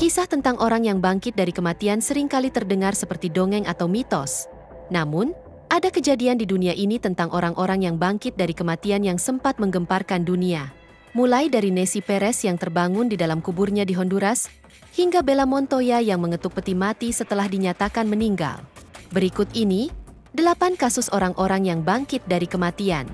Kisah tentang orang yang bangkit dari kematian seringkali terdengar seperti dongeng atau mitos. Namun, ada kejadian di dunia ini tentang orang-orang yang bangkit dari kematian yang sempat menggemparkan dunia. Mulai dari Nessie Perez yang terbangun di dalam kuburnya di Honduras, hingga Bella Montoya yang mengetuk peti mati setelah dinyatakan meninggal. Berikut ini, 8 kasus orang-orang yang bangkit dari kematian.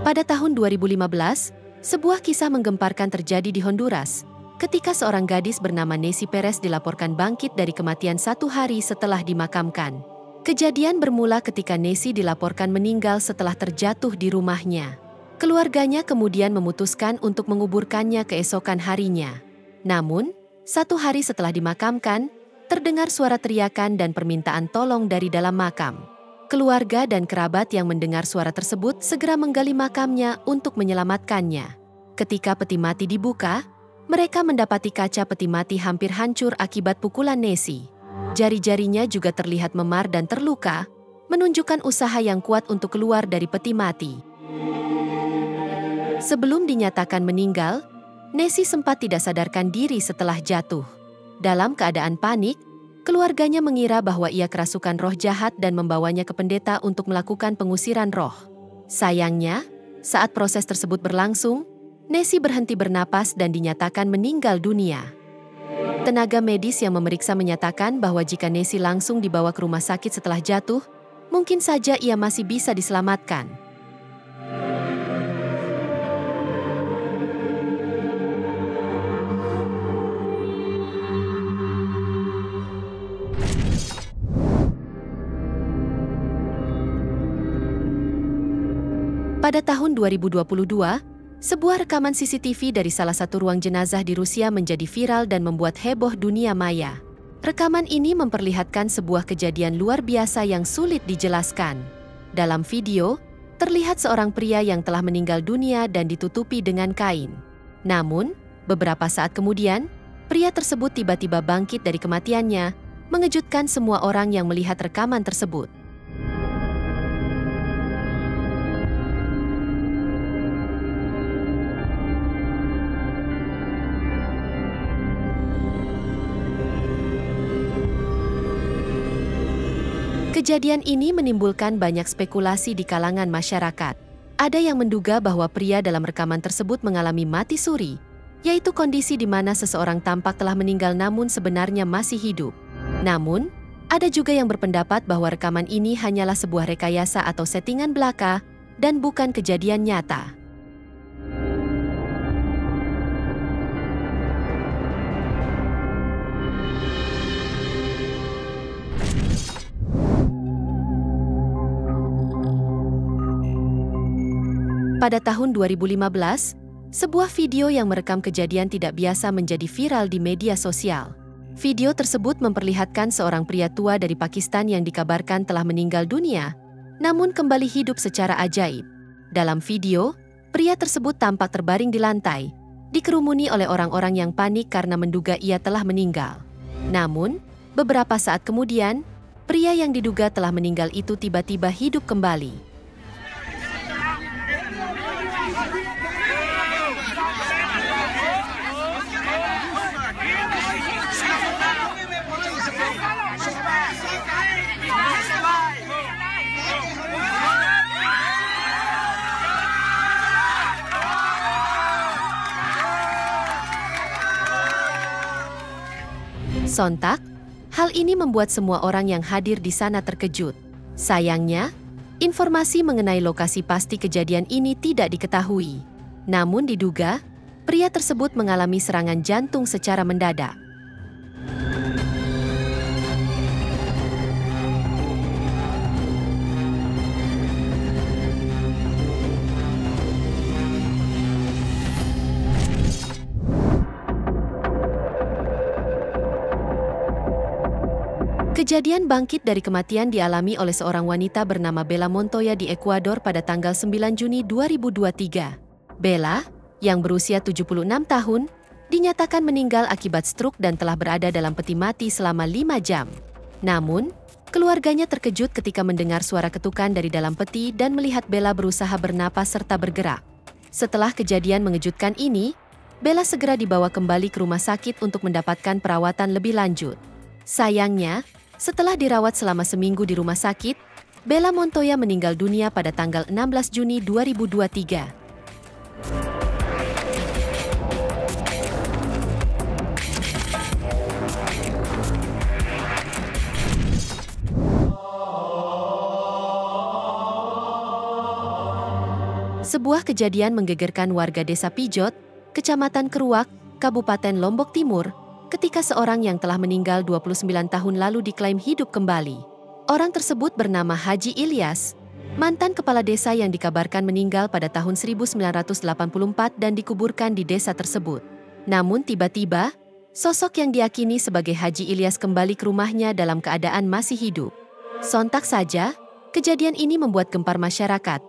Pada tahun 2015, sebuah kisah menggemparkan terjadi di Honduras, ketika seorang gadis bernama Nessie Perez dilaporkan bangkit dari kematian 1 hari setelah dimakamkan. Kejadian bermula ketika Nessie dilaporkan meninggal setelah terjatuh di rumahnya. Keluarganya kemudian memutuskan untuk menguburkannya keesokan harinya. Namun, 1 hari setelah dimakamkan, terdengar suara teriakan dan permintaan tolong dari dalam makam. Keluarga dan kerabat yang mendengar suara tersebut segera menggali makamnya untuk menyelamatkannya. Ketika peti mati dibuka, mereka mendapati kaca peti mati hampir hancur akibat pukulan Nessie. Jari-jarinya juga terlihat memar dan terluka, menunjukkan usaha yang kuat untuk keluar dari peti mati. Sebelum dinyatakan meninggal, Nessie sempat tidak sadarkan diri setelah jatuh. Dalam keadaan panik, keluarganya mengira bahwa ia kerasukan roh jahat dan membawanya ke pendeta untuk melakukan pengusiran roh. Sayangnya, saat proses tersebut berlangsung, Nessie berhenti bernapas dan dinyatakan meninggal dunia. Tenaga medis yang memeriksa menyatakan bahwa jika Nessie langsung dibawa ke rumah sakit setelah jatuh, mungkin saja ia masih bisa diselamatkan. Pada tahun 2022, sebuah rekaman CCTV dari salah satu ruang jenazah di Rusia menjadi viral dan membuat heboh dunia maya. Rekaman ini memperlihatkan sebuah kejadian luar biasa yang sulit dijelaskan. Dalam video, terlihat seorang pria yang telah meninggal dunia dan ditutupi dengan kain. Namun, beberapa saat kemudian, pria tersebut tiba-tiba bangkit dari kematiannya, mengejutkan semua orang yang melihat rekaman tersebut. Kejadian ini menimbulkan banyak spekulasi di kalangan masyarakat. Ada yang menduga bahwa pria dalam rekaman tersebut mengalami mati suri, yaitu kondisi di mana seseorang tampak telah meninggal namun sebenarnya masih hidup. Namun, ada juga yang berpendapat bahwa rekaman ini hanyalah sebuah rekayasa atau settingan belaka dan bukan kejadian nyata. Pada tahun 2015, sebuah video yang merekam kejadian tidak biasa menjadi viral di media sosial. Video tersebut memperlihatkan seorang pria tua dari Pakistan yang dikabarkan telah meninggal dunia, namun kembali hidup secara ajaib. Dalam video, pria tersebut tampak terbaring di lantai, dikerumuni oleh orang-orang yang panik karena menduga ia telah meninggal. Namun, beberapa saat kemudian, pria yang diduga telah meninggal itu tiba-tiba hidup kembali. Sontak, hal ini membuat semua orang yang hadir di sana terkejut. Sayangnya, informasi mengenai lokasi pasti kejadian ini tidak diketahui. Namun diduga, pria tersebut mengalami serangan jantung secara mendadak. Kejadian bangkit dari kematian dialami oleh seorang wanita bernama Bella Montoya di Ekuador pada tanggal 9 Juni 2023. Bella, yang berusia 76 tahun, dinyatakan meninggal akibat stroke dan telah berada dalam peti mati selama 5 jam. Namun, keluarganya terkejut ketika mendengar suara ketukan dari dalam peti dan melihat Bella berusaha bernapas serta bergerak. Setelah kejadian mengejutkan ini, Bella segera dibawa kembali ke rumah sakit untuk mendapatkan perawatan lebih lanjut. Sayangnya, setelah dirawat selama seminggu di rumah sakit, Bella Montoya meninggal dunia pada tanggal 16 Juni 2023. Sebuah kejadian menggegerkan warga Desa Pijot, Kecamatan Keruak, Kabupaten Lombok Timur, ketika seorang yang telah meninggal 29 tahun lalu diklaim hidup kembali. Orang tersebut bernama Haji Ilyas, mantan kepala desa yang dikabarkan meninggal pada tahun 1984 dan dikuburkan di desa tersebut. Namun tiba-tiba, sosok yang diyakini sebagai Haji Ilyas kembali ke rumahnya dalam keadaan masih hidup. Sontak saja, kejadian ini membuat gempar masyarakat.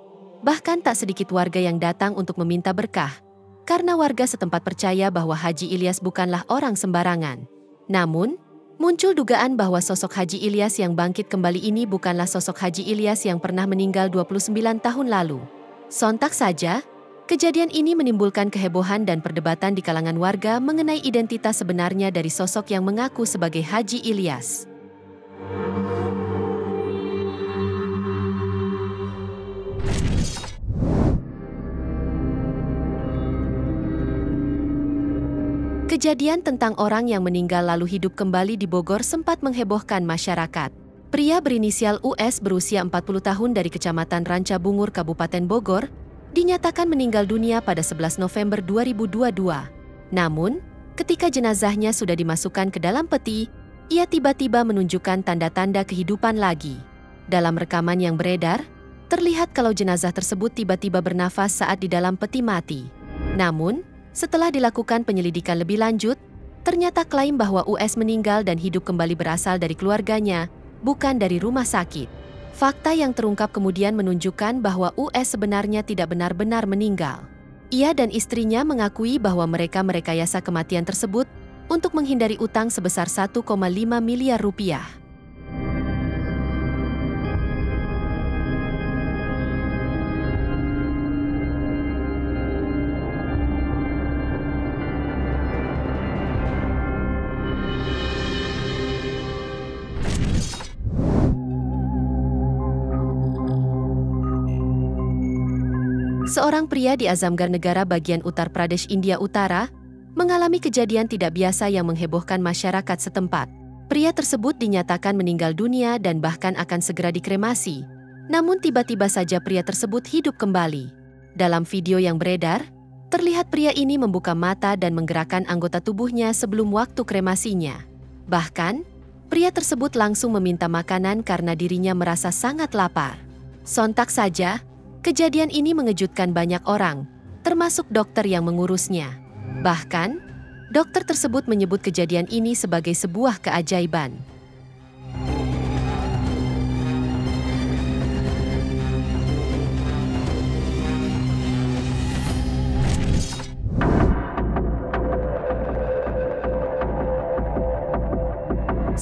Bahkan tak sedikit warga yang datang untuk meminta berkah, karena warga setempat percaya bahwa Haji Ilyas bukanlah orang sembarangan. Namun, muncul dugaan bahwa sosok Haji Ilyas yang bangkit kembali ini bukanlah sosok Haji Ilyas yang pernah meninggal 29 tahun lalu. Sontak saja, kejadian ini menimbulkan kehebohan dan perdebatan di kalangan warga mengenai identitas sebenarnya dari sosok yang mengaku sebagai Haji Ilyas. Kejadian tentang orang yang meninggal lalu hidup kembali di Bogor sempat menghebohkan masyarakat. Pria berinisial US berusia 40 tahun dari Kecamatan Ranca Bungur, Kabupaten Bogor, dinyatakan meninggal dunia pada 11 November 2022. Namun, ketika jenazahnya sudah dimasukkan ke dalam peti, ia tiba-tiba menunjukkan tanda-tanda kehidupan lagi. Dalam rekaman yang beredar, terlihat kalau jenazah tersebut tiba-tiba bernafas saat di dalam peti mati. Namun, setelah dilakukan penyelidikan lebih lanjut, ternyata klaim bahwa US meninggal dan hidup kembali berasal dari keluarganya, bukan dari rumah sakit. Fakta yang terungkap kemudian menunjukkan bahwa US sebenarnya tidak benar-benar meninggal. Ia dan istrinya mengakui bahwa mereka merekayasa kematian tersebut untuk menghindari utang sebesar 1,5 miliar rupiah. Seorang pria di Azamgar Negara bagian Uttar Pradesh, India Utara, mengalami kejadian tidak biasa yang menghebohkan masyarakat setempat. Pria tersebut dinyatakan meninggal dunia dan bahkan akan segera dikremasi. Namun tiba-tiba saja pria tersebut hidup kembali. Dalam video yang beredar, terlihat pria ini membuka mata dan menggerakkan anggota tubuhnya sebelum waktu kremasinya. Bahkan, pria tersebut langsung meminta makanan karena dirinya merasa sangat lapar. Sontak saja, kejadian ini mengejutkan banyak orang, termasuk dokter yang mengurusnya. Bahkan, dokter tersebut menyebut kejadian ini sebagai sebuah keajaiban.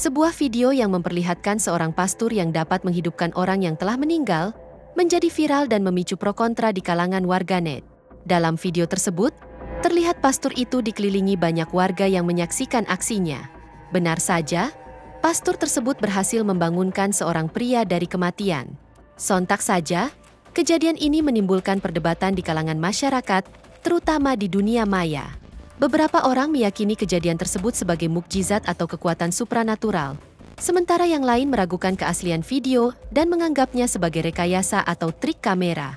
Sebuah video yang memperlihatkan seorang pastor yang dapat menghidupkan orang yang telah meninggal, menjadi viral dan memicu pro kontra di kalangan warganet. Dalam video tersebut, terlihat pastor itu dikelilingi banyak warga yang menyaksikan aksinya. Benar saja, pastor tersebut berhasil membangunkan seorang pria dari kematian. Sontak saja, kejadian ini menimbulkan perdebatan di kalangan masyarakat, terutama di dunia maya. Beberapa orang meyakini kejadian tersebut sebagai mukjizat atau kekuatan supranatural. Sementara yang lain meragukan keaslian video dan menganggapnya sebagai rekayasa atau trik kamera.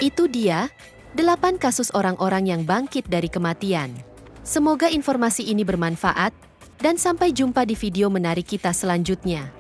Itu dia, 8 kasus orang-orang yang bangkit dari kematian. Semoga informasi ini bermanfaat, dan sampai jumpa di video menarik kita selanjutnya.